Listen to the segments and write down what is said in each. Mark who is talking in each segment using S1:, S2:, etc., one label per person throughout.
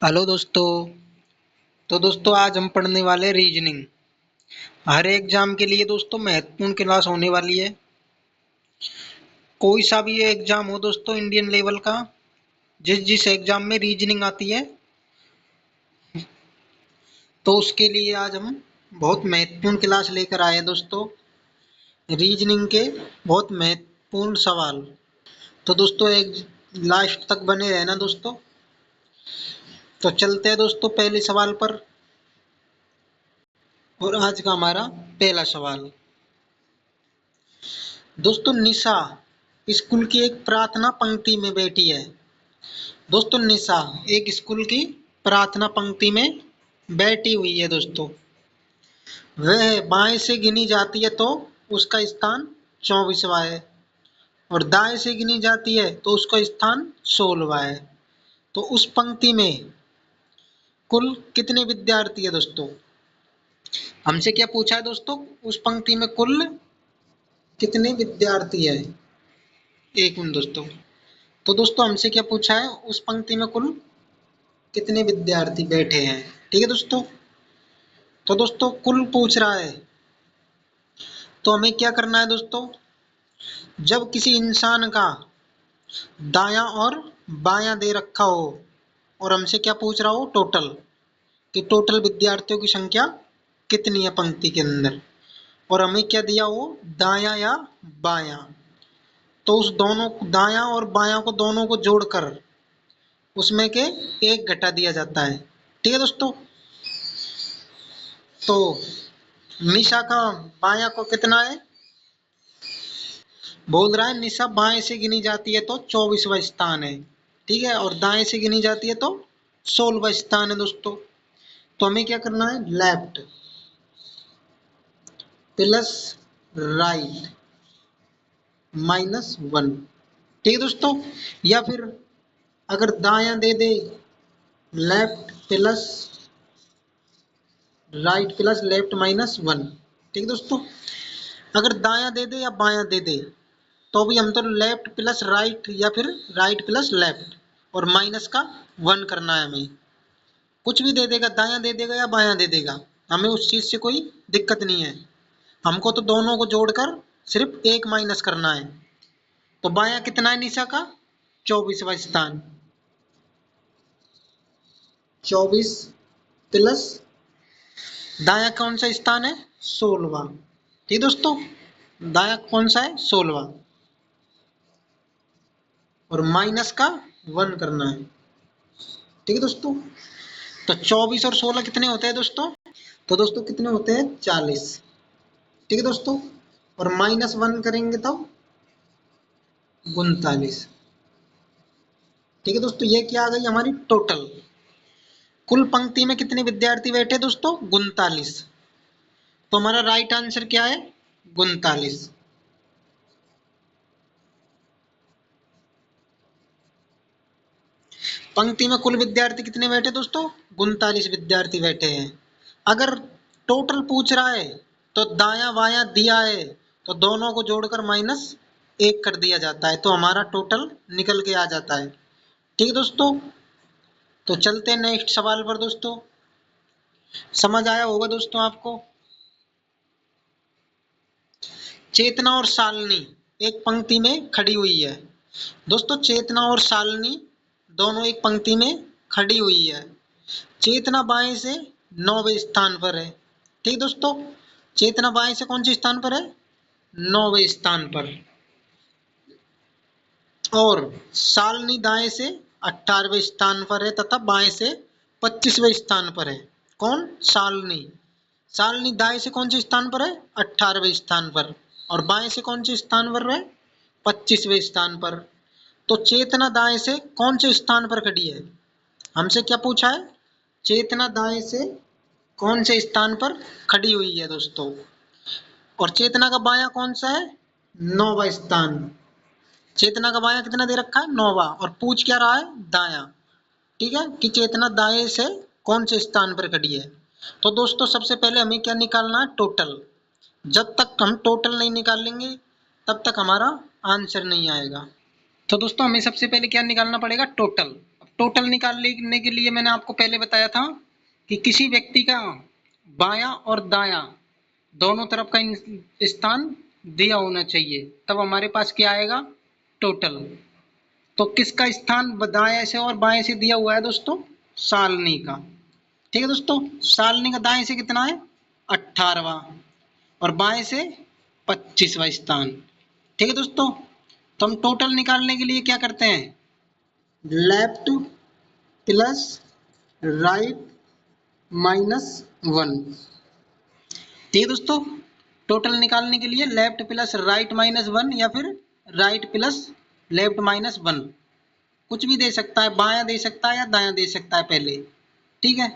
S1: Hello दोस्तों। तो दोस्तों आज हम पढ़ने वाले रीजनिंग। हर एग्जाम के लिए दोस्तों महत्वपूर्ण क्लास होने वाली है। कोई सा भी एग्जाम हो दोस्तों इंडियन लेवल का, जिस जिस एग्जाम में रीजनिंग आती है, तो उसके लिए आज हम बहुत महत्वपूर्ण क्लास लेकर आए हैं दोस्तों। रीजनिंग के बहुत महत्वपूर्ण सवाल। तो दोस्तों एक लास्ट तक बने रहना दोस्तों। तो चलते हैं दोस्तों पहले सवाल पर। और आज का हमारा पहला सवाल, दोस्तों निशा स्कूल की एक प्रार्थना पंक्ति में बैठी है। दोस्तों निशा एक स्कूल की प्रार्थना पंक्ति में बैठी हुई है दोस्तों। वह बाएं से गिनी जाती है तो उसका स्थान 24वां है, और दाएं से गिनी जाती है तो उसका स्थान 16वां है। तो उस पंक्ति में कुल कितने विद्यार्थी है दोस्तों? हमसे क्या पूछा है दोस्तों, उस पंक्ति में कुल कितने विद्यार्थी है? एक मिनट दोस्तों। तो दोस्तों हमसे क्या पूछा है, उस पंक्ति में कुल कितने विद्यार्थी बैठे हैं। ठीक है दोस्तों। तो दोस्तों कुल पूछ रहा है, तो हमें क्या करना है दोस्तों, जब किसी इंसान का दायां और बायां दे रखा हो और हमसे क्या पूछ रहा हो, टोटल, कि टोटल विद्यार्थियों की संख्या कितनी है पंक्ति के अंदर, और हमें क्या दिया हो, दायां या बायां, तो उस दोनों दायां और बायां को दोनों को जोड़कर उसमें के एक घटा दिया जाता है। ठीक है दोस्तों। तो निशा का बायां को कितना है, बोल रहा है निशा बाएं से गिनी जाती है तो 24वां स्थान है। ठीक है, और दाएं से गिनी जाती है तो 16वां स्थान है दोस्तों। तो हमें क्या करना है, लेफ्ट प्लस राइट -1। ठीक है दोस्तों। या फिर अगर दायां दे दे, left plus right plus left -1। ठीक है दोस्तों। अगर दायां दे दे या बायां दे दे, तो भी हम तो लेफ्ट प्लस राइट या फिर राइट प्लस लेफ्ट, और माइनस का 1 करना है हमें। कुछ भी दे देगा, दायां दे देगा या बायां दे देगा, हमें उस चीज से कोई दिक्कत नहीं है। हमको तो दोनों को जोड़कर सिर्फ एक माइनस करना है। तो बायां कितना है निशा का, 24वां स्थान। 24 प्लस दायां कौन सा स्थान है, 16वां। ठीक दोस्तों, दायां कौन सा है, 16वां, और माइनस का 1 करना है। ठीक है दोस्तों। तो 24 और 16 कितने होते हैं दोस्तों, तो दोस्तों कितने होते हैं, 40। ठीक है दोस्तों। और -1 करेंगे तब 39। ठीक है दोस्तों, ये क्या आ गई हमारी टोटल। कुल पंक्ति में कितने विद्यार्थी बैठे दोस्तों, 39। तो हमारा राइट आंसर क्या है, 39। पंक्ति में कुल विद्यार्थी कितने बैठे दोस्तों, 39 विद्यार्थी बैठे हैं। अगर टोटल पूछ रहा है तो दायां बायां दिया है तो दोनों को जोड़कर -1 कर दिया जाता है, तो हमारा टोटल निकल के आ जाता है। ठीक है दोस्तों। तो चलते हैं नेक्स्ट सवाल पर दोस्तों। समझ आया होगा दोस्तों आपको। चेतना और शालिनी एक पंक्ति में खड़ी हुई है। दोस्तों चेतना और शालिनी दोनों एक पंक्ति में खड़ी हुई है। चेतना बाएं से 9वें स्थान पर है। ठीक दोस्तों, चेतना बाएं से कौन से स्थान पर है, 9वें स्थान पर। और शालिनी दाएं से 18वें स्थान पर है तथा बाएं से 25वें स्थान पर है। कौन, शालिनी। शालिनी दाएं से कौन से स्थान पर है, 18वें स्थान पर, और बाएं से कौन से स्थान पर है, 25वें स्थान पर। तो चेतना दाएं से कौन से स्थान पर खड़ी है, हमसे क्या पूछा है, चेतना दाएं से कौन से स्थान पर खड़ी हुई है दोस्तों। और चेतना का बायां कौन सा है, 9वां स्थान। चेतना का बायां कितना दे रखा है, 9वां, और पूछ क्या रहा है, दायां। ठीक है, कि चेतना दाएं से कौन से स्थान पर खड़ी है। तो दोस्तों सबसे पहले हमें क्या निकालना है, टोटल। जब तक हम टोटल नहीं निकाल लेंगे तब तक हमारा आंसर नहीं आएगा। तो दोस्तों हमें सबसे पहले क्या निकालना पड़ेगा, टोटल। अब टोटल निकालने के लिए मैंने आपको पहले बताया था कि किसी व्यक्ति का बायां और दायां दोनों तरफ का स्थान दिया होना चाहिए, तब हमारे पास क्या आएगा, टोटल। तो किसका स्थान दाएं से और बाएं से दिया हुआ है दोस्तों, सालनी का। ठीक है दोस्तों, सालनी का दाएं से कितना है, 18वां, और बाएं से 25वां स्थान। ठीक है दोस्तों, तो हम टोटल निकालने के लिए क्या करते हैं, लेफ्ट प्लस राइट -1। ठीक है दोस्तों, टोटल निकालने के लिए लेफ्ट प्लस राइट -1 या फिर राइट प्लस लेफ्ट -1, कुछ भी दे सकता है, बायां दे सकता है या दायां दे सकता है पहले। ठीक है,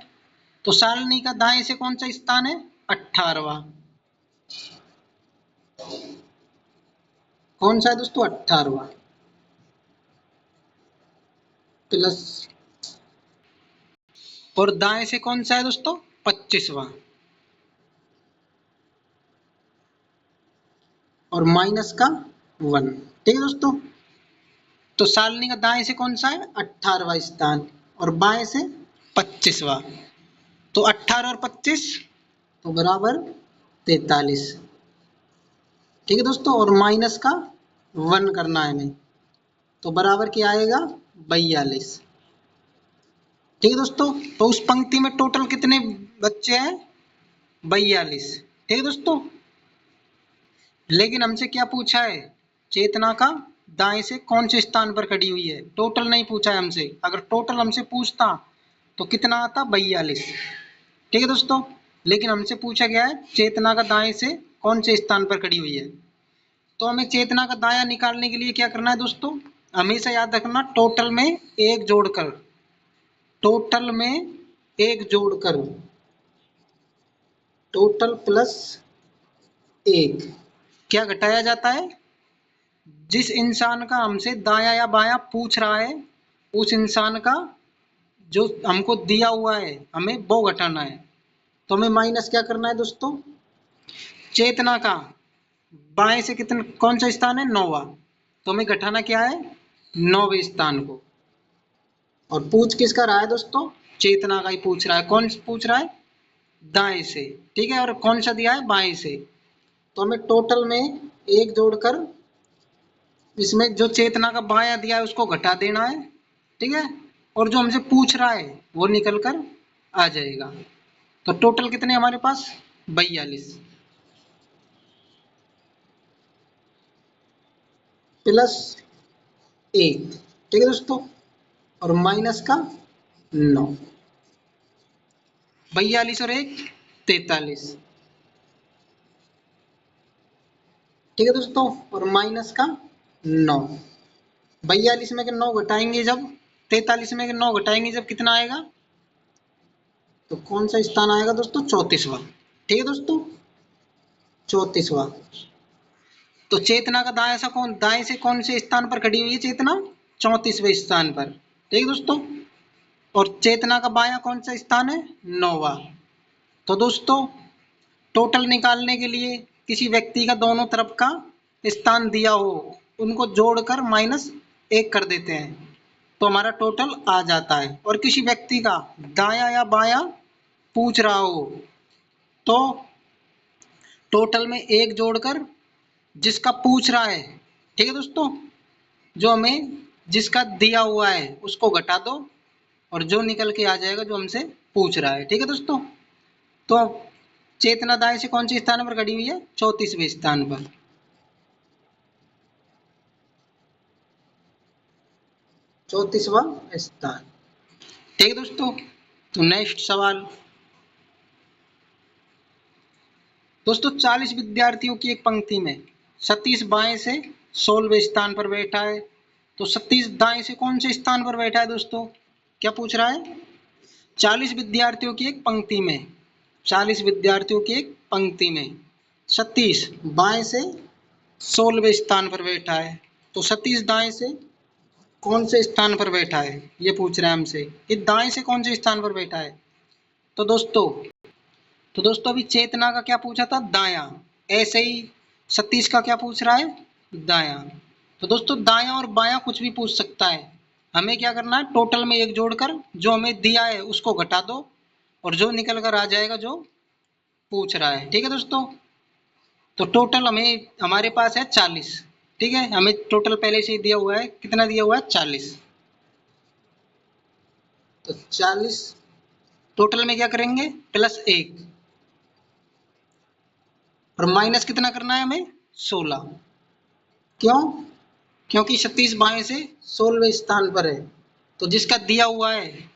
S1: तो सालनी का दाएं से कौन सा स्थान है, 18वां। कौन सा है दोस्तों, 18वां प्लस, और दाएं से कौन सा है दोस्तों, 25वां, और माइनस का 1। ठीक है दोस्तों, तो सालनी का दाएं से कौन सा है, 18वां स्थान, और बाएं से 25वां। तो 18 और 25 तो बराबर 43। ठीक है दोस्तों, और माइनस का 1 करना है हमें, तो बराबर क्या आएगा, 42। ठीक है दोस्तों, तो उस पंक्ति में टोटल कितने बच्चे हैं, 42। ठीक है दोस्तों, लेकिन हमसे क्या पूछा है, चेतना का दाएं से कौन से स्थान पर खड़ी हुई है, टोटल नहीं पूछा है हमसे। अगर टोटल हमसे पूछता तो कितना आता, 42। ठीक है दोस्तों, लेकिन हमसे पूछा गया है चेतना का दाएं से कौन से स्थान पर खड़ी हुई है। तो हमें चेतना का दायां निकालने के लिए क्या करना है दोस्तों, हमेशा याद रखना, टोटल में एक जोड़कर, टोटल में एक जोड़कर, टोटल प्लस 1 क्या घटाया जाता है, जिस इंसान का हमसे दायां या बायां पूछ रहा है उस इंसान का जो हमको दिया हुआ है हमें वो घटाना है। तो हमें माइनस क्या करना है दोस्तों, चेतना का बाएं से कितना कौन सा स्थान है, 9वां, तो हमें घटाना क्या है, 9वें स्थान को। और पूछ किसका रहा है दोस्तों, चेतना का ही पूछ रहा है। कौन पूछ रहा है, दाएं से। ठीक है, और कौन सा दिया है, बाएं से। तो हमें टोटल में एक जोड़कर इसमें जो चेतना का बायां दिया है उसको घटा देना है। ठीक है, और जो हमसे पूछ रहा है वो निकल कर आ जाएगा। तो टोटल कितने हमारे पास, 42 प्लस 1। ठीक है दोस्तों, और माइनस का 9। 42 और 1 43। ठीक है दोस्तों, और माइनस का 9। 42 में के 9 घटाएंगे जब, 43 में के 9 घटाएंगे जब, कितना आएगा, तो कौन सा स्थान आएगा दोस्तों, 34वां। ठीक है दोस्तों, 34वां। तो चेतना का दाएं से कौन से स्थान पर खड़ी हुई है चेतना, 34वें स्थान पर। ठीक है दोस्तों, और चेतना का बायां कौन सा स्थान है, 9वां। तो दोस्तों टोटल निकालने के लिए किसी व्यक्ति का दोनों तरफ का स्थान दिया हो उनको जोड़कर -1 कर देते हैं तो हमारा टोटल आ जाता है। और किसी व्यक्ति का दायां या बायां पूछ रहा हो तो टोटल में 1 जोड़कर जिसका पूछ रहा है, ठीक है दोस्तों, जो हमें जिसका दिया हुआ है उसको घटा दो और जो निकल के आ जाएगा जो हमसे पूछ रहा है। ठीक है दोस्तों, तो चेतना दाएं से कौन से स्थान पर खड़ी हुई है, 34वें स्थान पर। 34वां स्थान। ठीक है दोस्तों, तो नेक्स्ट सवाल दोस्तों, 40 विद्यार्थियों की एक पंक्ति में सतीश बाएं से 16वें स्थान पर बैठा है, तो सतीश दाएं से कौन से स्थान पर बैठा है दोस्तों, क्या पूछ रहा है, 40 विद्यार्थियों की एक पंक्ति में, 40 विद्यार्थियों की एक पंक्ति में सतीश बाएं से 16वें स्थान पर बैठा है, तो सतीश दाएं से कौन से स्थान पर बैठा है ये पूछ रहा है हमसे, ये दाएं से कौन से स्थान पर बैठा है। तो दोस्तों अभी चेतना का क्या पूछा था, दायां, ऐसे ही सतीश का क्या पूछ रहा है, दायां। तो दोस्तों दायां और बायां कुछ भी पूछ सकता है, हमें क्या करना है, टोटल में एक जोड़कर जो हमें दिया है उसको घटा दो और जो निकल कर आ जाएगा जो पूछ रहा है। ठीक है दोस्तों, तो टोटल हमें हमारे पास है 40। ठीक है, हमें टोटल पहले से ही दिया हुआ है, कितना दिया हुआ है 40। तो 40 टोटल में क्या करेंगे, +1 और माइनस कितना करना है हमें, 16। क्यों, क्योंकि 36 बाएं से 16वें स्थान पर है, तो जिसका दिया हुआ है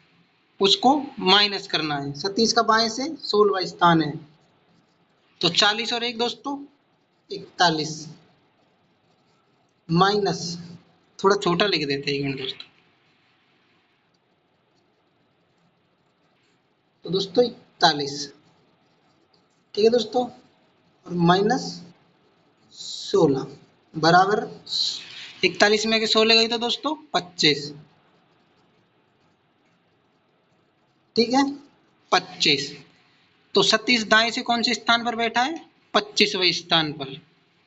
S1: उसको माइनस करना है। 36 का बाएं से 16वां स्थान है, तो 40 और 1 दोस्तों 41 माइनस, थोड़ा छोटा लिख देते हैं, 1 मिनट दोस्तों। तो दोस्तों 41, ठीक है दोस्तों, और माइनस 16 बराबर 41 में के 16 गई तो दोस्तों 25। ठीक है, 25। तो 36 दाएं से कौन से स्थान पर बैठा है, 25वें स्थान पर।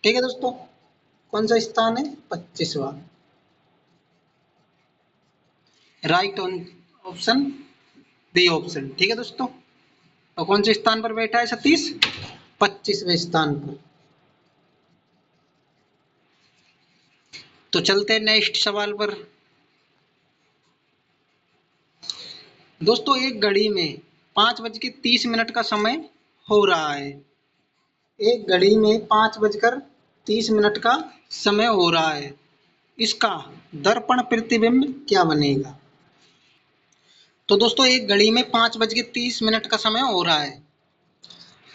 S1: ठीक है दोस्तों, कौन सा स्थान है, 25वां। Right option, B option. ठीक है दोस्तों, तो कौन से स्थान पर बैठा है 36, 25वें स्थान पर। तो चलते हैं नेक्स्ट सवाल पर। दोस्तों एक घड़ी में 5:30 का समय हो रहा है। एक घड़ी में 5:30 का समय हो रहा है, इसका दर्पण प्रतिबिंब क्या बनेगा। तो दोस्तों एक घड़ी में 5:30 का समय हो रहा है,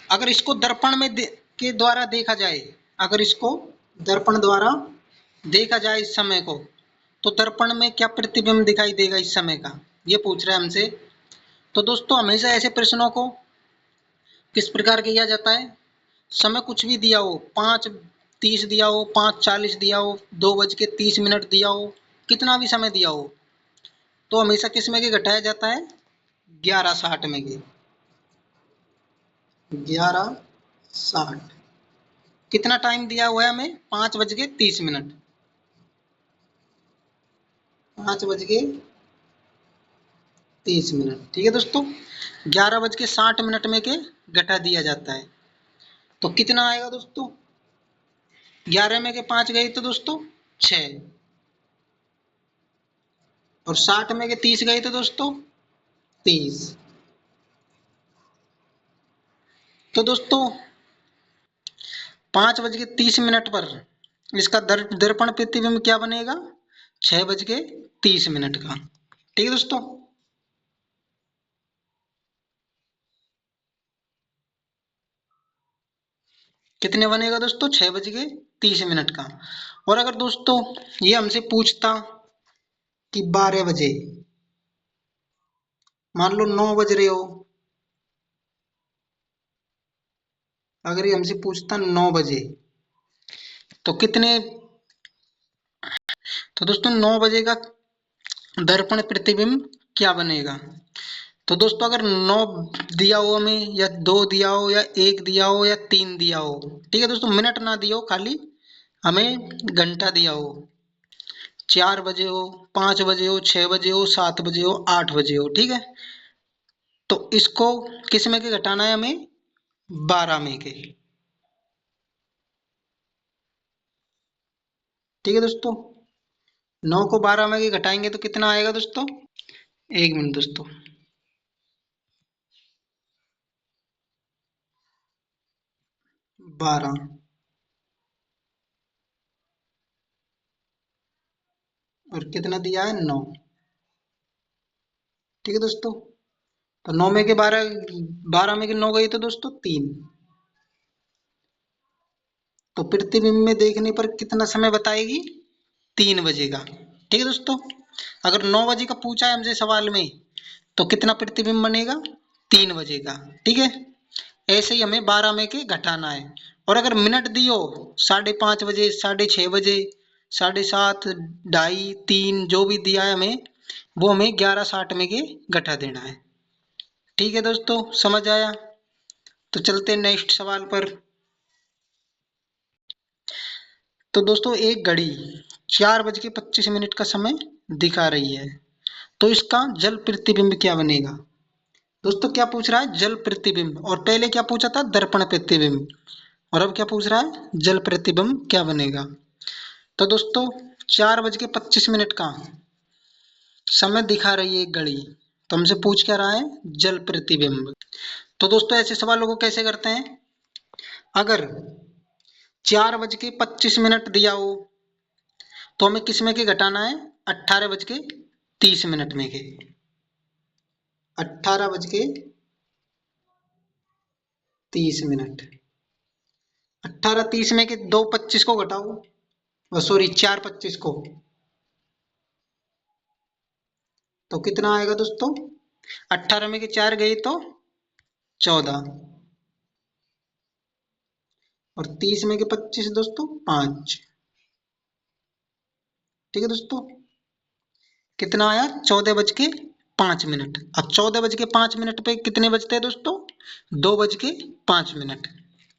S1: अगर इसको दर्पण में के द्वारा देखा जाए, अगर इसको दर्पण द्वारा देखा जाए इस समय को, तो दर्पण में क्या प्रतिबिंब दिखाई देगा इस समय का, ये पूछ रहा है हमसे। तो दोस्तों हमेशा ऐसे प्रश्नों को किस प्रकार किया जाता है, समय कुछ भी दिया हो, 5:30 दिया हो, 5:40 दिया हो, 2:30 दिया हो, कितना भी समय दिया हो, तो हमेशा किस में के घटाया जाता है, 11:60 में के। 11:60 कितना टाइम दिया हुआ है हमें, 5:30। 5:30। ठीक है दोस्तों, 11:60 में के घटा दिया जाता है, तो कितना आएगा दोस्तों, 11 में के 5 गए तो दोस्तों 6, और 60 में के 30 गए तो दोस्तों 30। तो दोस्तों 5:30 पर इसका दर्पण प्रतिबिंब क्या बनेगा, 6:30 का। ठीक है दोस्तों, कितने बनेगा दोस्तों, 6:30 का। और अगर दोस्तों ये हमसे पूछता कि 12 बजे, मान लो 9 बज रहे हो, अगर ये हमसे पूछता 9 बजे, तो कितने, तो दोस्तों 9 बजे का दर्पण प्रतिबिंब क्या बनेगा। तो दोस्तों अगर 9 दिया हो हमें, या 2 दिया हो, या 1 दिया हो, या 3 दिया हो, ठीक है दोस्तों, मिनट ना दिया हो, खाली हमें घंटा दिया हो, 4 बजे हो, 5 बजे हो, 6 बजे हो, 7 बजे हो, 8 बजे हो, ठीक है, तो इसको किस में के घटाना है हमें, 12 में के। ठीक है दोस्तों, 9 को 12 में के घटाएंगे तो कितना आएगा दोस्तों, 1 मिनट दोस्तों, 12 और कितना दिया है, 9। ठीक है दोस्तों, तो 9 में के 12, 12 में के 9 गई तो दोस्तों 3। तो प्रतिबिंब में देखने पर कितना समय बताएगी, 3 बजे का। ठीक है दोस्तों, अगर 9 बजे का पूछा है हमसे सवाल में, तो कितना प्रतिबिंब बनेगा, 3 बजे का। ठीक है, ऐसे ही हमें 12 में के घटाना है। और अगर मिनट दियो, 5:30 बजे, 6:30 बजे, 7:30, 2:30, 3, जो भी दिया है हमें, वो हमें 11:60 में के घटा देना है। ठीक है दोस्तों, समझ आया। तो चलते हैं नेक्स्ट सवाल पर। तो दोस्तों एक घड़ी 4:25 का समय दिखा रही है, तो इसका जल प्रतिबिंब क्या बनेगा? दोस्तों क्या पूछ रहा है? जल प्रतिबिंब। और पहले क्या पूछा था? दर्पण प्रतिबिंब। और अब क्या पूछ रहा है? जल प्रतिबिंब क्या बनेगा? तो दोस्तों 4:25 का समय दिखा रही है एक घड़ी, तो हमसे पूछ क्या रहा है? जल प्रतिबिंब। तो दोस्तों ऐसे सवालों को कैसे करते हैं? अगर 4:25 दिया हो तो हमें किस में के घटाना है? 18:30 में के। 18:30। 18:30 में के 2:25 को घटाओ, सॉरी 4:25 को, तो कितना आएगा दोस्तों? 18 में के 4 गए तो 14, और 30 में के 25 दोस्तों 5। ठीक है दोस्तों, कितना आया? 14:05। अब 14:05 पे कितने बजते हैं दोस्तों? 2:05।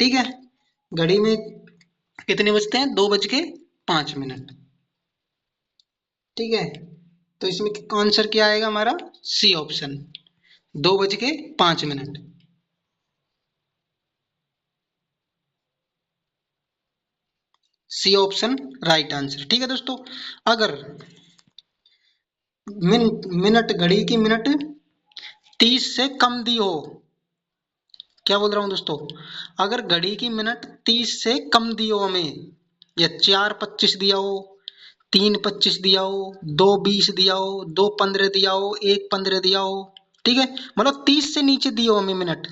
S1: ठीक है, घड़ी में कितने बजते हैं? 2:05। ठीक है, तो इसमें आंसर क्या आएगा हमारा? C option, 2:05। C option right answer. ठीक है दोस्तों, अगर मिनट घड़ी की मिनट 30 से कम दी हो, क्या बोल रहा हूं दोस्तों? अगर घड़ी की मिनट 30 से कम दी हो हमें, या 4:25 दिया हो, 3:25 दिया हो, 2:20 दिया हो, 2:15 दिया हो, 1:15 दिया हो, ठीक है, मतलब 30 से नीचे दी हो हमें मिनट,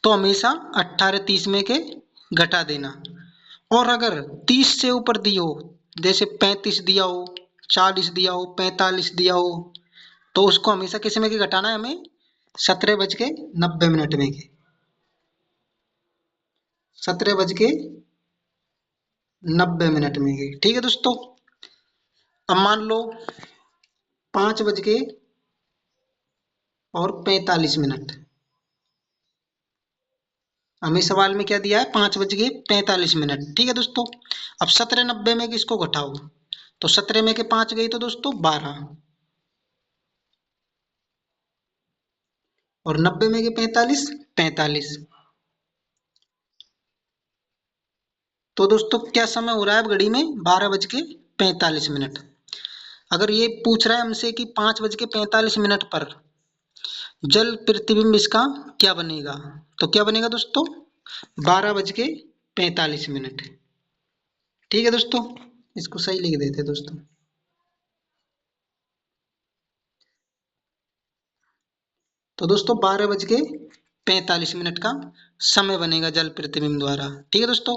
S1: तो हमेशा 18:30 में के घटा देना। और अगर 30 से ऊपर दी हो, जैसे 35 दिया हो, 40 दिया हो, 45 दिया हो, तो उसको हमेशा किस में के घटाना है? हमें 17:90 में के। 17:90 में के। ठीक है दोस्तों, अब मान लो 5:45। हमें सवाल में क्या दिया है? 5:45। ठीक है दोस्तों, अब 17:90 में किसको घटाओ, तो 17 में के 5 गई तो दोस्तों 12, और 90 में के 45, 45। तो दोस्तों क्या समय हो रहा है अब घड़ी में? 12:45। अगर ये पूछ रहा है हमसे कि 5:45 पर जल प्रतिबिंब इसका क्या बनेगा, तो क्या बनेगा दोस्तों? 12:45। ठीक है दोस्तों, इसको सही लिख देते दोस्तों। तो दोस्तों 12:45 का समय बनेगा जल प्रतिबिंब द्वारा। ठीक है दोस्तों,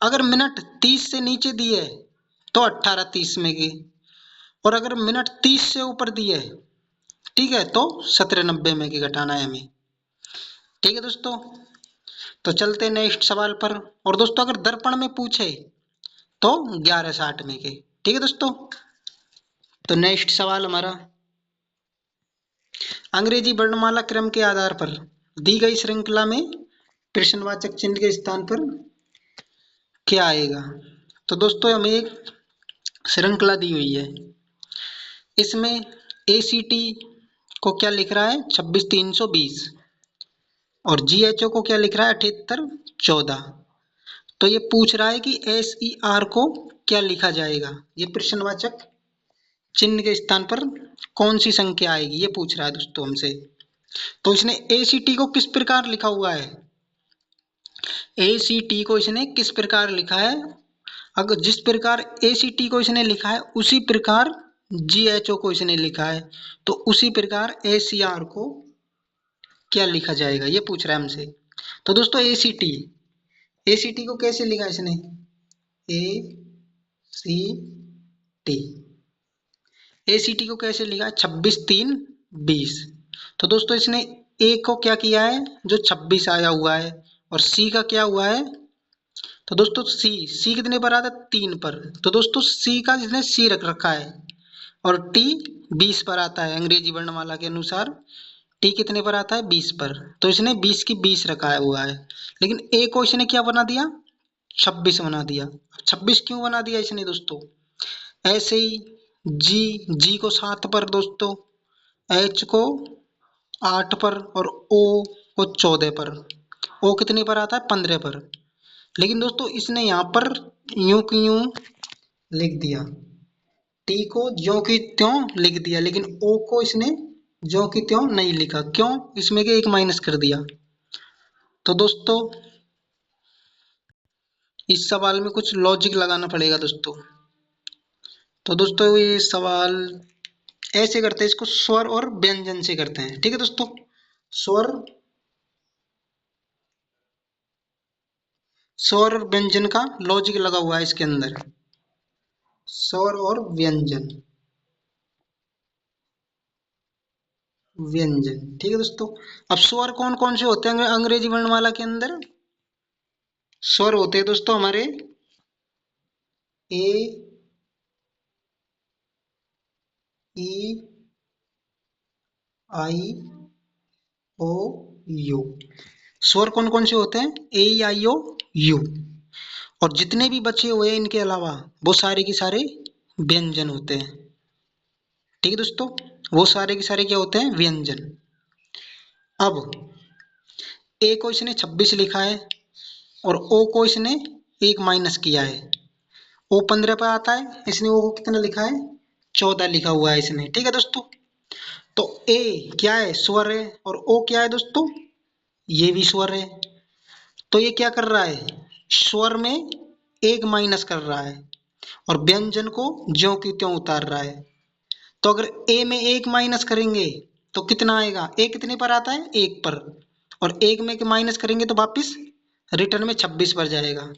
S1: अगर मिनट 30 से नीचे दिए तो 18:30 में के, और अगर मिनट 30 से ऊपर दिए, ठीक है, तो 17:90 में के घटाना है हमें। ठीक है दोस्तों, तो चलते हैं नेक्स्ट सवाल पर। और दोस्तों अगर दर्पण में पूछे तो 11:60 में के। ठीक है दोस्तों, तो नेक्स्ट सवाल हमारा, अंग्रेजी वर्णमाला क्रम के आधार पर दी गई श्रृंखला में प्रश्नवाचक चिन्ह के स्थान पर क्या आएगा? तो दोस्तों हमें एक श्रृंखला दी हुई है, इसमें ACT को क्या लिख रहा है? 26,320, और GHO को क्या लिख रहा है? 78,14। तो ये पूछ रहा है कि SER को क्या लिखा जाएगा, ये प्रश्नवाचक चिन्ह के स्थान पर कौन सी संख्या आएगी, ये पूछ रहा है दोस्तों हमसे। तो इसने ACT को किस प्रकार लिखा हुआ है? ACT को इसने किस प्रकार लिखा है? अगर जिस प्रकार ACT को इसने लिखा है उसी प्रकार GHO को इसने लिखा है, तो उसी प्रकार ACR को क्या लिखा जाएगा, ये पूछ रहा है हमसे। तो दोस्तों ACT को कैसे लिखा इसने? ACT को कैसे लिखा है? 26,320। तो दोस्तों इसने A को क्या किया है? जो 26 आया हुआ है, और C का क्या हुआ है? तो दोस्तों C कितने पर आता है? 3 पर। तो दोस्तों C का इसने C रख रखा है, और T 20 पर आता है। अंग्रेजी वर्णमाला के अनुसार T कितने पर आता है? 20 पर। तो इसने 20 की 20 रखा हुआ है, लेकिन A को इसने क्या बना दिया? 26 बना दिया। 26 क्यों बना दिया इसने दोस्तों? ऐसे ही जी को 7 पर दोस्तों, एच को 8 पर और ओ को 14 पर। ओ कितने पर आता है? 15 पर। लेकिन दोस्तों इसने यहाँ पर यूं की यूं लिख दिया, टी को ज्यों की त्यों लिख दिया, लेकिन ओ को इसने ज्यों की त्यों नहीं लिखा। क्यों? इसमें के एक माइनस कर दिया। तो दोस्तों इस सवाल में कुछ लॉजिक लगाना पड़ेगा दोस्तों। तो दोस्तों ये सवाल ऐसे करते हैं, इसको स्वर और व्यंजन से करते हैं। ठीक है दोस्तों, स्वर स्वर और व्यंजन का लॉजिक लगा हुआ है इसके अंदर। स्वर और व्यंजन, व्यंजन। ठीक है दोस्तों, अब स्वर कौन कौन से होते हैं अंग्रेजी वर्णमाला के अंदर? स्वर होते हैं दोस्तों हमारे ए, ई, आई, ओ, यू। स्वर कौन कौन से होते हैं? ए, आई, ओ, यू। और जितने भी बचे हुए हैं इनके अलावा वो सारे के सारे व्यंजन होते हैं। ठीक है दोस्तों, वो सारे के सारे क्या होते हैं? व्यंजन। अब ए को इसने 26 लिखा है और ओ को इसने एक माइनस किया है। ओ 15 पर आता है, इसने ओ को कितना लिखा है? 14 लिखा हुआ है इसने। ठीक है दोस्तों, तो ए क्या है? स्वर है। और ओ क्या है दोस्तों? ये भी स्वर है। तो ये क्या कर रहा है? स्वर में एक माइनस कर रहा है और व्यंजन को ज्यों की त्यों उतार रहा है। तो अगर ए में एक माइनस करेंगे तो कितना आएगा? ए कितने पर आता है? 1 पर। और एक में के माइनस करेंगे तो वापिस रिटर्न में 26 पर जाएगा।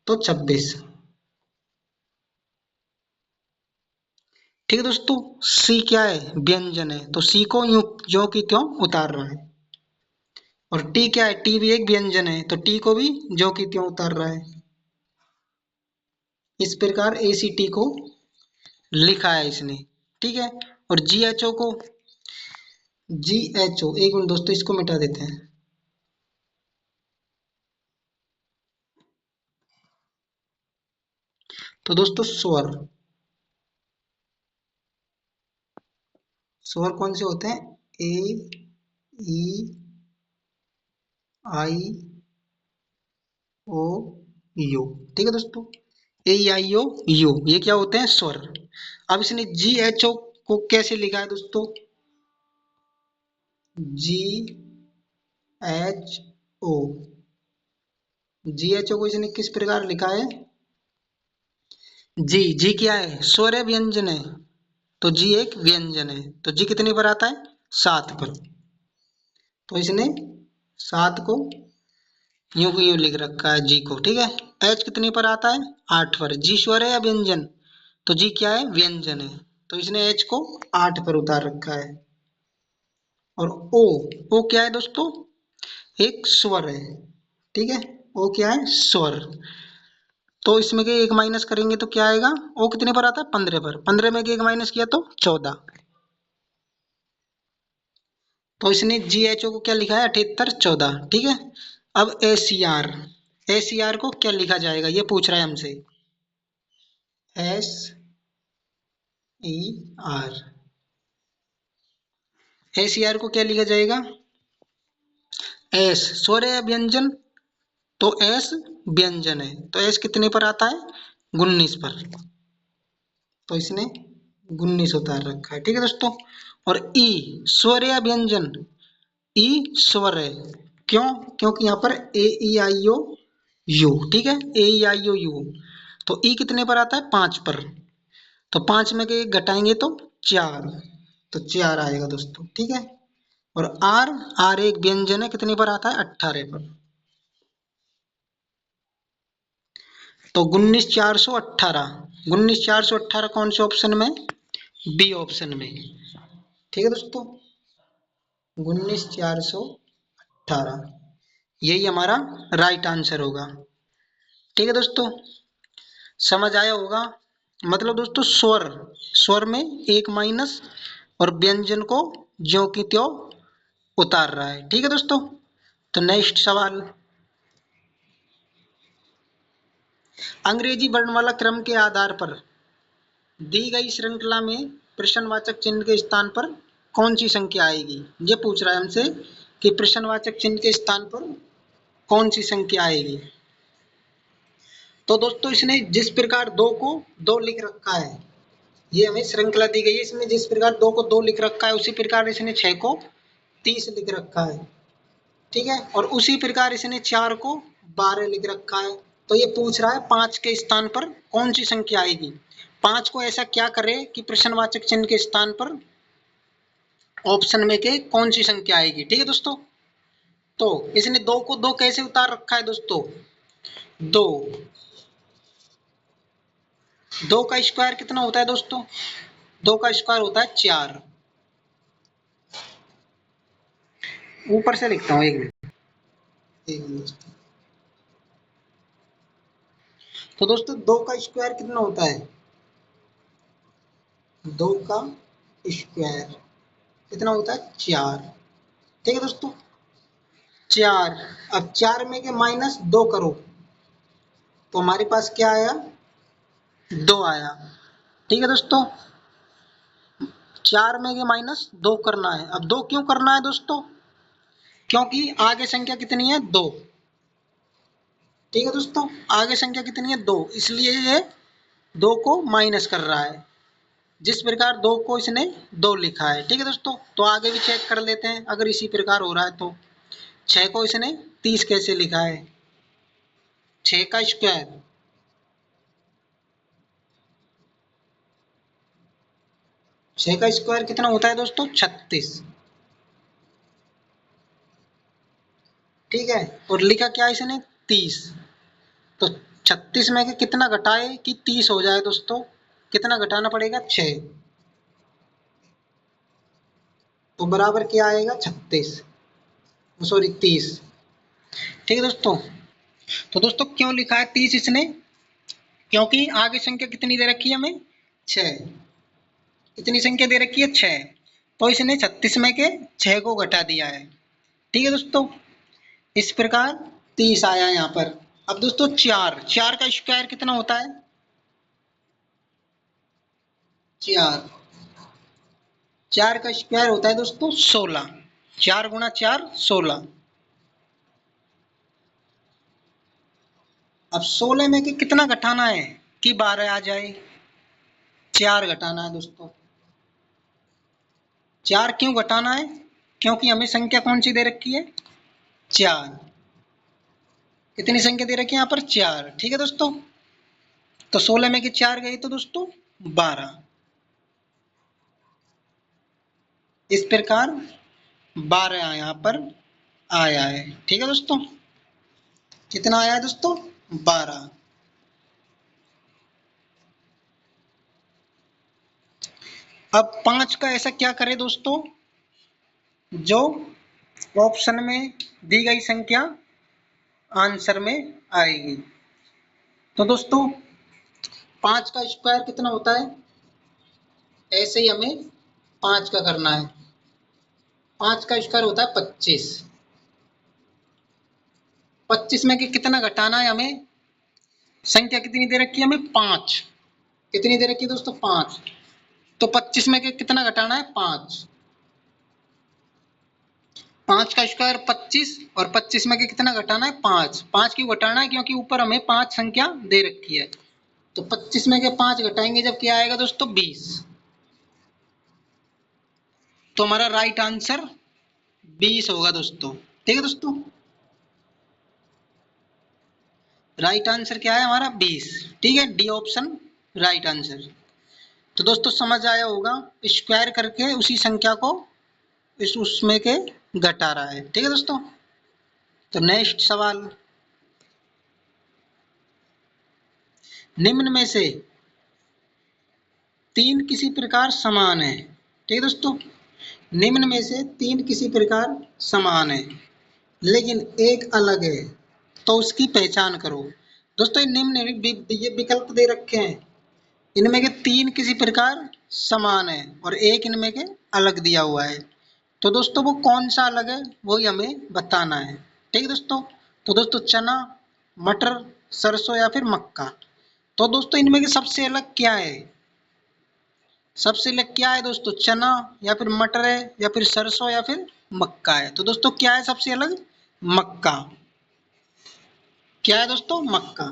S1: तो 26। ठीक है दोस्तों, सी क्या है? व्यंजन है। तो सी को यूं ज्यों की त्यों उतार रहा है। और टी क्या है? टी भी एक व्यंजन है, तो टी को भी ज्यों की त्यों उतार रहा है। इस प्रकार ए सी टी को लिखा है इसने। ठीक है, और जी एच ओ को, जी एच ओ, एक मिनट दोस्तों इसको मिटा देते हैं। तो दोस्तों स्वर, स्वर कौन से होते हैं? ए, ई, आई, ओ, यू। ठीक है दोस्तों, ए, आई, ओ, यू, ये क्या होते हैं? स्वर। अब इसने जी एच ओ को कैसे लिखा है दोस्तों? जी एच ओ, जी एच ओ को इसने किस प्रकार लिखा है? जी, जी क्या है? स्वर है, व्यंजन है। तो जी एक व्यंजन है। तो जी कितने पर आता है? 7 पर। तो इसने 7 को यूं को यूं लिख रखा है जी को। ठीक है, एच कितने पर आता है? 8 पर। जी स्वर है या व्यंजन? तो जी क्या है? व्यंजन है। तो इसने एच को 8 पर उतार रखा है। और ओ, ओ क्या है दोस्तों? एक स्वर है। ठीक है, ओ क्या है? स्वर। तो इसमें के एक माइनस करेंगे तो क्या आएगा? ओ कितने पर आता है? 15 पर। 15 में के एक माइनस किया तो 14। तो इसने जी एच ओ को क्या लिखा है? 78 14। ठीक है, अब ए सी आर, ए सी आर को क्या लिखा जाएगा ये पूछ रहा है हमसे। एस ई आर, ए सी आर को क्या लिखा जाएगा? एस स्वर है व्यंजन, तो एस व्यंजन है। तो एस कितने पर आता है? 19 पर। तो इसने 19 उतार रखा है। ठीक है दोस्तों, और ई स्वर या व्यंजन? ई स्वर है। क्यों? क्योंकि यहाँ पर ए ई आई ओ यू। ठीक है, ए ई आई ओ यू। तो ई कितने पर आता है? 5 पर। तो 5 में के एक घटाएंगे तो 4। तो 4 आएगा दोस्तों। ठीक है, और आर, आर एक व्यंजन है, कितने पर आता है? 18 पर। तो 19 418, 19 418 कौन से ऑप्शन में? बी ऑप्शन में। ठीक है दोस्तों, 19 418 यही हमारा राइट आंसर होगा। ठीक है दोस्तों, समझ आया होगा। मतलब दोस्तों स्वर, स्वर में एक माइनस और व्यंजन को ज्यों की त्यों उतार रहा है। ठीक है दोस्तों, तो नेक्स्ट सवाल, अंग्रेजी वर्णमाला क्रम के आधार पर दी गई श्रृंखला में प्रश्नवाचक चिन्ह के स्थान पर कौन सी संख्या आएगी। ये पूछ रहा है हमसे कि प्रश्नवाचक चिन्ह के स्थान पर कौन सी संख्या आएगी। तो दोस्तों इसने जिस प्रकार 2 को 2 लिख रखा है, ये हमें श्रृंखला दी गई है, इसमें जिस प्रकार 2 को 2 लिख रखा है उसी प्रकार इसने 6 को 30 लिख रखा है। ठीक है, और उसी प्रकार इसने 4 को 12 लिख रखा है। तो ये पूछ रहा है 5 के स्थान पर कौन सी संख्या आएगी। 5 को ऐसा क्या करे कि प्रश्नवाचक चिन्ह के स्थान पर ऑप्शन में के कौन सी संख्या आएगी। ठीक है दोस्तों, तो इसने 2 को 2 कैसे उतार रखा है दोस्तों। 2 का स्क्वायर कितना होता है दोस्तों। 2 का स्क्वायर होता है 4। ऊपर से लिखता हूँ, एक मिनट। तो दोस्तों 2 का स्क्वायर कितना होता है। 2 का स्क्वायर कितना होता है 4। ठीक है दोस्तों, 4। अब 4 में के माइनस 2 करो तो हमारे पास क्या आया, 2 आया। ठीक है दोस्तों, 4 में के माइनस 2 करना है। अब 2 क्यों करना है दोस्तों, क्योंकि आगे संख्या कितनी है 2। ठीक है दोस्तों, आगे संख्या कितनी है 2, इसलिए ये 2 को माइनस कर रहा है। जिस प्रकार 2 को इसने 2 लिखा है। ठीक है दोस्तों, तो आगे भी चेक कर लेते हैं अगर इसी प्रकार हो रहा है तो। 6 को इसने 30 कैसे लिखा है। 6 का स्क्वायर 6 का स्क्वायर कितना होता है दोस्तों 36। ठीक है, और लिखा क्या है इसने 30। तो 36 में के कितना घटाए कि 30 हो जाए दोस्तों, कितना घटाना पड़ेगा 6। तो बराबर क्या आएगा 36, सॉरी 30। ठीक है दोस्तों, तो दोस्तों क्यों लिखा है 30 इसने, क्योंकि आगे संख्या कितनी दे रखी है हमें 6। कितनी संख्या दे रखी है 6, तो इसने 36 में के 6 को घटा दिया है। ठीक है दोस्तों, इस प्रकार 30 आया यहाँ पर। अब दोस्तों 4 का स्क्वायर कितना होता है 4 का स्क्वायर होता है दोस्तों 16। 4 गुणा 4 16। अब 16 में के कितना घटाना है कि 12 आ जाए। 4 घटाना है दोस्तों। 4 क्यों घटाना है, क्योंकि हमें संख्या कौन सी दे रखी है 4। कितनी संख्या दे रखी है यहाँ पर 4। ठीक है दोस्तों, तो 16 में के 4 गए तो दोस्तों 12। इस प्रकार 12 यहाँ पर आया है। ठीक है दोस्तों, कितना आया है दोस्तों 12। अब 5 का ऐसा क्या करें दोस्तों, जो ऑप्शन में दी गई संख्या आंसर में आएगी। तो दोस्तों 5 का स्क्वायर कितना होता है, ऐसे ही हमें 5 का करना है। 5 का स्क्वायर होता है 25। 25 में के कितना घटाना है हमें, संख्या कितनी दे रखी है हमें 5। कितनी दे रखी है दोस्तों 5, तो 25 में के कितना घटाना है 5। 5 का स्क्वायर 25 और 25 में के कितना घटाना है 5। 5 क्यों घटाना है, क्योंकि ऊपर हमें 5 संख्या दे रखी है। तो 25 में के 5 घटाएंगे जब क्या आएगा दोस्तों 20। तो हमारा राइट आंसर 20 होगा दोस्तों। ठीक है दोस्तों, राइट आंसर क्या है हमारा 20। ठीक है, डी ऑप्शन राइट आंसर। तो दोस्तों समझ आया होगा, स्क्वायर करके उसी संख्या को इस उसमें के घटा रहा है। ठीक है दोस्तों, तो नेक्स्ट सवाल, निम्न में से 3 किसी प्रकार समान है। ठीक है दोस्तों, निम्न में से 3 किसी प्रकार समान है लेकिन एक अलग है, तो उसकी पहचान करो। दोस्तों निम्न ये विकल्प दे रखे हैं, इनमें के 3 किसी प्रकार समान है और एक इनमें के अलग दिया हुआ है। तो दोस्तों वो कौन सा अलग है वही हमें बताना है। ठीक है दोस्तों, तो दोस्तों चना, मटर, सरसों या फिर मक्का। तो दोस्तों इनमें के सबसे अलग क्या है, सबसे अलग क्या है दोस्तों, चना या फिर मटर है या फिर सरसों या फिर मक्का है। तो दोस्तों क्या है सबसे अलग, मक्का। क्या है दोस्तों, मक्का।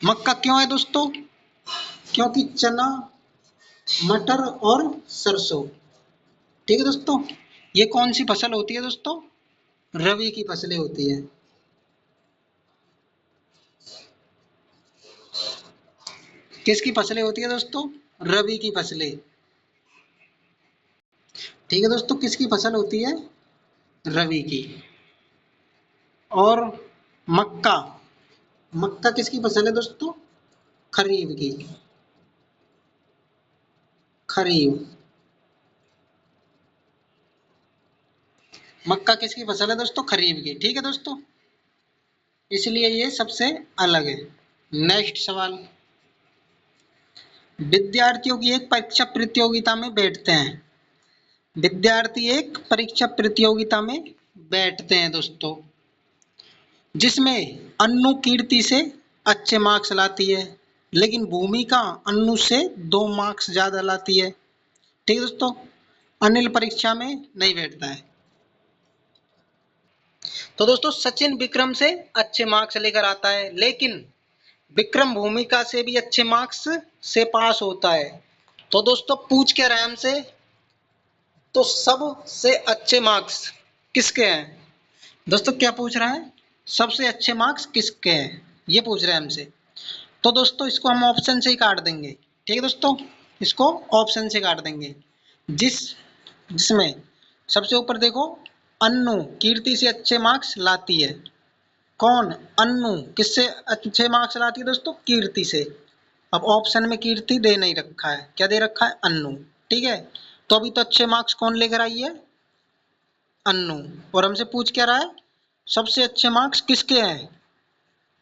S1: मक्का क्यों है दोस्तों, क्योंकि चना, मटर और सरसों, ठीक है दोस्तों, ये कौन सी फसल होती है दोस्तों, रबी की फसलें होती है। किसकी फसलें होती है दोस्तों, रबी की फसलें। ठीक है दोस्तों, किसकी फसल होती है, रबी की। और मक्का, मक्का किसकी फसल है दोस्तों, खरीफ की, खरीफ। मक्का किसकी फसल है दोस्तों, खरीफ की, ठीक है दोस्तों, इसलिए ये सबसे अलग है। नेक्स्ट सवाल, विद्यार्थियों की एक परीक्षा प्रतियोगिता में बैठते हैं। विद्यार्थी एक परीक्षा प्रतियोगिता में बैठते हैं दोस्तों, जिसमें अन्नू कीर्ति से अच्छे मार्क्स लाती है, लेकिन भूमिका अन्नू से 2 मार्क्स ज्यादा लाती है। ठीक है दोस्तों, अनिल परीक्षा में नहीं बैठता है। तो दोस्तों सचिन विक्रम से अच्छे मार्क्स लेकर आता है, लेकिन विक्रम भूमिका से भी अच्छे मार्क्स से पास होता है। तो दोस्तों पूछ क्या रहा है हमसे, तो सबसे अच्छे मार्क्स किसके हैं। दोस्तों क्या पूछ रहा है, सबसे अच्छे मार्क्स किसके हैं, ये पूछ रहे हैं हमसे। तो दोस्तों इसको हम ऑप्शन से ही काट देंगे। ठीक है दोस्तों, इसको ऑप्शन से काट देंगे। जिसमें सबसे ऊपर देखो, अन्नू कीर्ति से अच्छे मार्क्स लाती है। कौन, अन्नू किससे अच्छे मार्क्स लाती है दोस्तों, कीर्ति से। अब ऑप्शन में कीर्ति दे नहीं रखा है, क्या दे रखा है, अन्नू। ठीक है, तो अभी तो अच्छे मार्क्स कौन लेकर आई है, अन्नू। और हमसे पूछ क्या रहा है, सबसे अच्छे मार्क्स किसके हैं,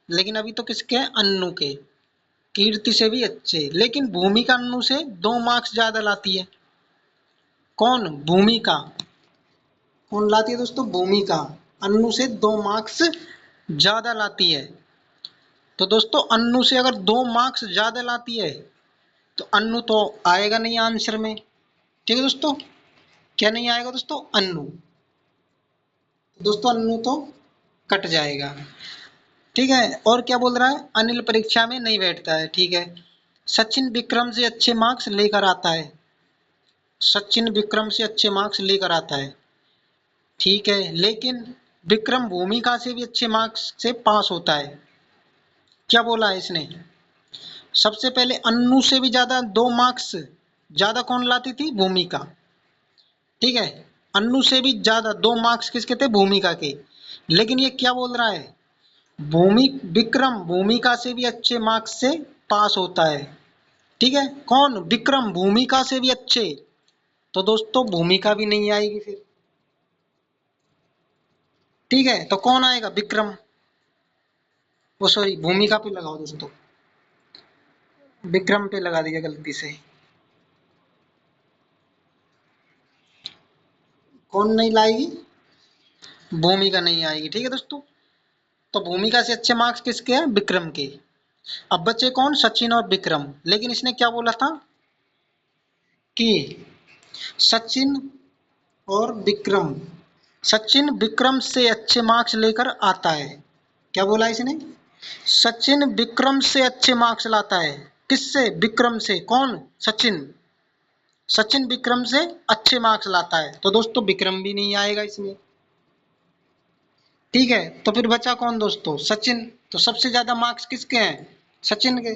S1: लेकिन अभी तो किसके हैं, अन्नू के। कीर्ति से भी अच्छे, लेकिन भूमिका अन्नू से 2 मार्क्स ज्यादा लाती है। कौन, भूमिका। कौन लाती है दोस्तों, भूमिका अन्नू से 2 मार्क्स ज्यादा लाती है। तो दोस्तों अन्नू से अगर 2 मार्क्स ज्यादा लाती है तो अन्नू तो आएगा नहीं आंसर में। ठीक है दोस्तों, क्या नहीं आएगा दोस्तों, अन्नू। दोस्तों अन्नू तो कट जाएगा। ठीक है, और क्या बोल रहा है, अनिल परीक्षा में नहीं बैठता है। ठीक है, सचिन विक्रम से अच्छे मार्क्स लेकर आता है। सचिन विक्रम से अच्छे मार्क्स लेकर आता है, ठीक है, लेकिन विक्रम भूमिका से भी अच्छे मार्क्स से पास होता है। क्या बोला है इसने, सबसे पहले अन्नू से भी ज्यादा 2 मार्क्स ज्यादा कौन लाती थी, भूमिका। ठीक है, अन्नू से भी ज्यादा 2 मार्क्स किसके थे, भूमिका के। लेकिन ये क्या बोल रहा है, भूमि विक्रम भूमिका से भी अच्छे मार्क्स से पास होता है। ठीक है, कौन, विक्रम भूमिका से भी अच्छे। तो दोस्तों भूमिका भी नहीं आएगी फिर। ठीक है, तो कौन आएगा, विक्रम। वो सॉरी, भूमिका पे लगाओ दोस्तों, विक्रम पे लगा दिया गलती से। कौन नहीं लाएगी, भूमिका नहीं आएगी। ठीक है दोस्तों, तो भूमिका से अच्छे मार्क्स किसके हैं, विक्रम के। अब बचे कौन, सचिन और विक्रम। लेकिन इसने क्या बोला था कि सचिन और विक्रम, सचिन विक्रम से अच्छे मार्क्स लेकर आता है। क्या बोला इसने, सचिन विक्रम से अच्छे मार्क्स लाता है। किससे, विक्रम से। कौन, सचिन। सचिन विक्रम से अच्छे मार्क्स लाता है, तो दोस्तों विक्रम भी नहीं आएगा इसमें। ठीक है, तो फिर बचा कौन दोस्तों, सचिन। तो सबसे ज्यादा मार्क्स किसके हैं, सचिन के।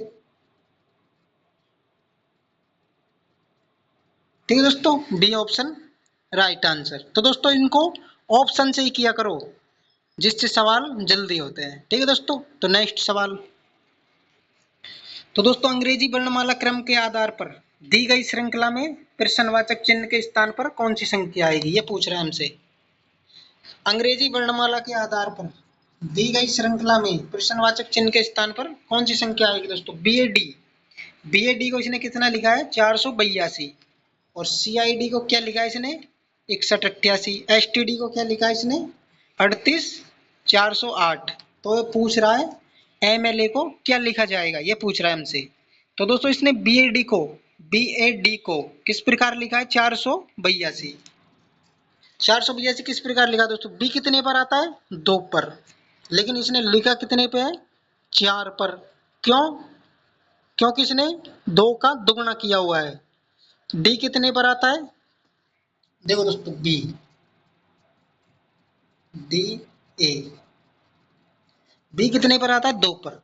S1: ठीक है दोस्तों, बी ऑप्शन राइट आंसर। तो दोस्तों इनको ऑप्शन से ही किया करो, जिससे सवाल जल्दी होते हैं। ठीक है दोस्तों, तो नेक्स्ट सवाल। तो दोस्तों अंग्रेजी वर्णमाला क्रम के आधार पर दी गई श्रृंखला में प्रश्नवाचक चिन्ह के स्थान पर कौन सी संख्या आएगी, ये पूछ रहे हैं हमसे। अंग्रेजी वर्णमाला के आधार पर दी गई श्रृंखला में प्रश्नवाचक चिन्ह के स्थान पर कौन सी संख्या आएगी दोस्तों, B A D. B A D को इसने कितना लिखा है, 482। और सी आई डी को क्या लिखा है इसने, 6188। एस टी डी को क्या लिखा है इसने, 38408। तो ये पूछ रहा है MLA को क्या लिखा जाएगा, ये पूछ रहा है हमसे। तो दोस्तों इसने BAD को किस प्रकार लिखा है, 482। 482 किस प्रकार लिखा दोस्तों, B कितने पर आता है, 2 पर, लेकिन इसने लिखा कितने पे है, 4 पर। क्यों, क्योंकि इसने 2 का दुगुना किया हुआ है। D कितने पर आता है, देखो दोस्तों B कितने पर आता है, 2 पर,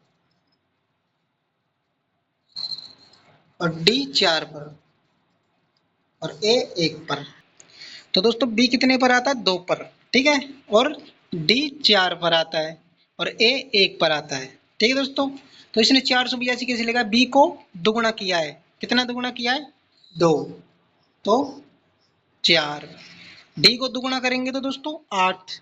S1: और D 4 पर, और A 1 पर। तो दोस्तों B कितने पर आता है, 2 पर, ठीक है, और D 4 पर आता है, और A 1 पर आता है, ठीक है दोस्तों। तो इसने 482 कैसे लिखा, B को दुगुना किया है, कितना दुगुना किया है, 2, तो 4। D को दुगुना करेंगे तो दोस्तों 8,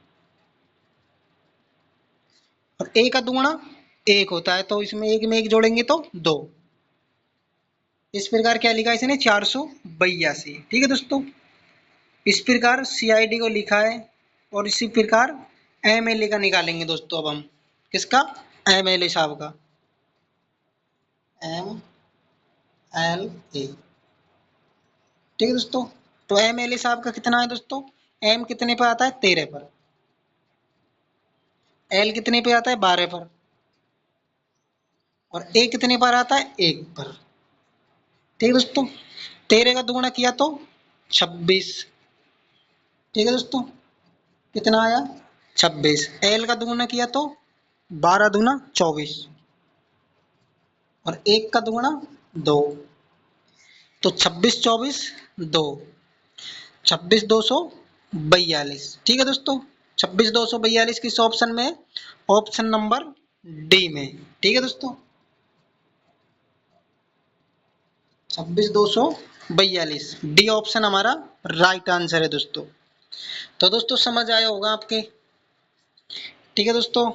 S1: और A का दुगुना 1 होता है, तो इसमें 1 में 1 जोड़ेंगे तो 2। इस प्रकार क्या लिखा है इसने, 482, ठीक है दोस्तों। इस प्रकार CID को लिखा है, और इसी प्रकार MLA का निकालेंगे दोस्तों। अब हम किसका, MLA साहब का, MLA, ठीक है दोस्तों। तो MLA साहब का कितना है दोस्तों, M कितने पर आता है, 13 पर, L कितने पे आता है, 12 पर, और A कितने पर आता है, 1 पर, ठीक है दोस्तों। 13 का दुगुना किया तो 26, ठीक है दोस्तों, कितना आया, 26। L का दुगुना किया तो 12 दूना 24, और 1 का दुगुना 2, तो 26 24 2, 26 242, ठीक है दोस्तों। 26 242 किस ऑप्शन में, ऑप्शन नंबर D में, ठीक है दोस्तों। 26 242 D ऑप्शन हमारा राइट आंसर है दोस्तों। तो दोस्तों समझ आया होगा आपके, ठीक है दोस्तों।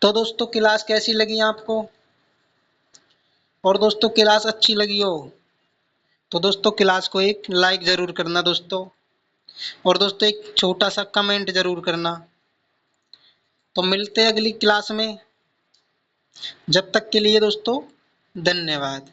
S1: तो दोस्तों क्लास कैसी लगी आपको, और दोस्तों क्लास अच्छी लगी हो तो दोस्तों क्लास को एक लाइक जरूर करना दोस्तों, और दोस्तों एक छोटा सा कमेंट जरूर करना। तो मिलते हैं अगली क्लास में, जब तक के लिए दोस्तों धन्यवाद।